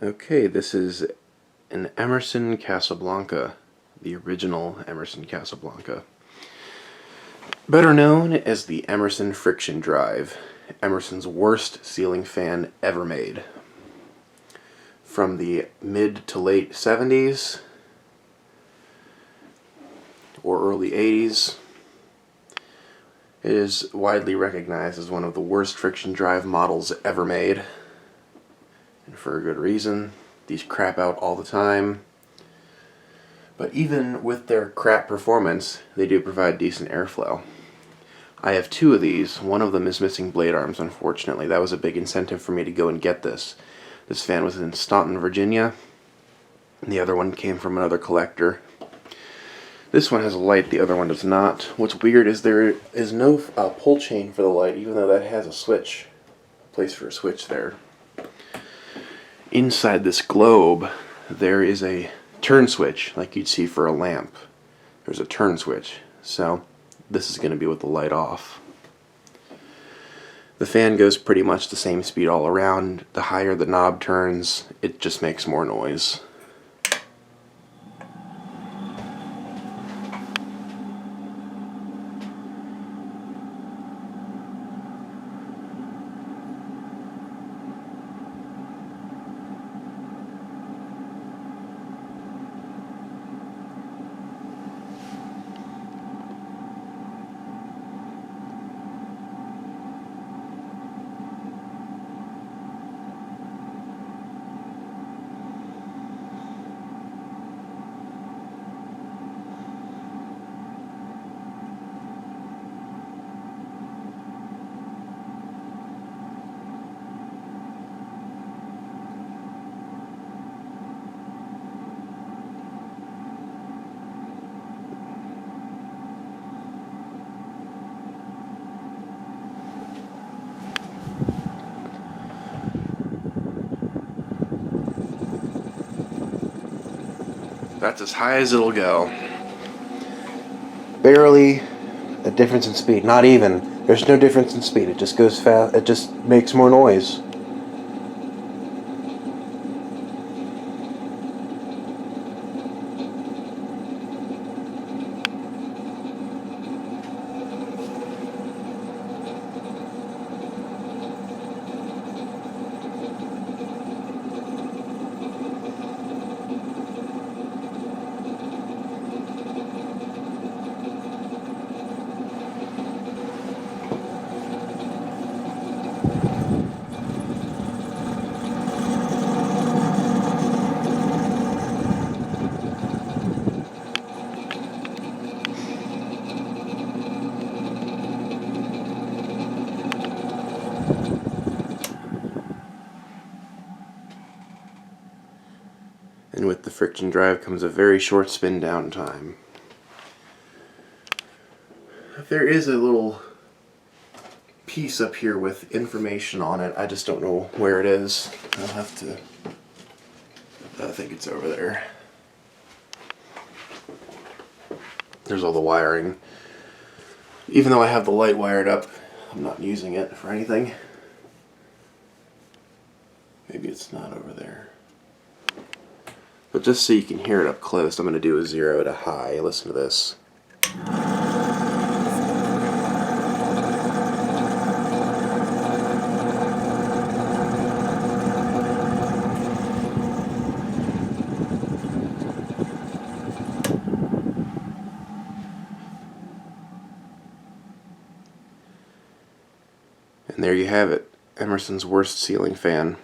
Okay, this is an Emerson Casablanca, the original Emerson Casablanca. Better known as the Emerson friction drive, Emerson's worst ceiling fan ever made. From the mid to late 70s or early 80s, it is widely recognized as one of the worst friction drive models ever made. And for a good reason. These crap out all the time. But even with their crap performance, they do provide decent airflow. I have two of these. One of them is missing blade arms, unfortunately. That was a big incentive for me to go and get this. This fan was in Staunton, Virginia. And the other one came from another collector. This one has a light, the other one does not. What's weird is there is no pull chain for the light, even though that has a switch. A place for a switch there. Inside this globe, there is a turn switch, like you'd see for a lamp. There's a turn switch, so this is going to be with the light off. The fan goes pretty much the same speed all around. The higher the knob turns, it just makes more noise. That's as high as it'll go. Barely a difference in speed. Not even. There's no difference in speed. It just goes fast. It just makes more noise. And with the friction drive comes a very short spin down time. There is a little piece up here with information on it. I just don't know where it is. I'll have to... I think it's over there. There's all the wiring. Even though I have the light wired up, I'm not using it for anything. Maybe it's not over there. But just so you can hear it up close, I'm going to do a 0 to high. Listen to this. And there you have it, Emerson's worst ceiling fan.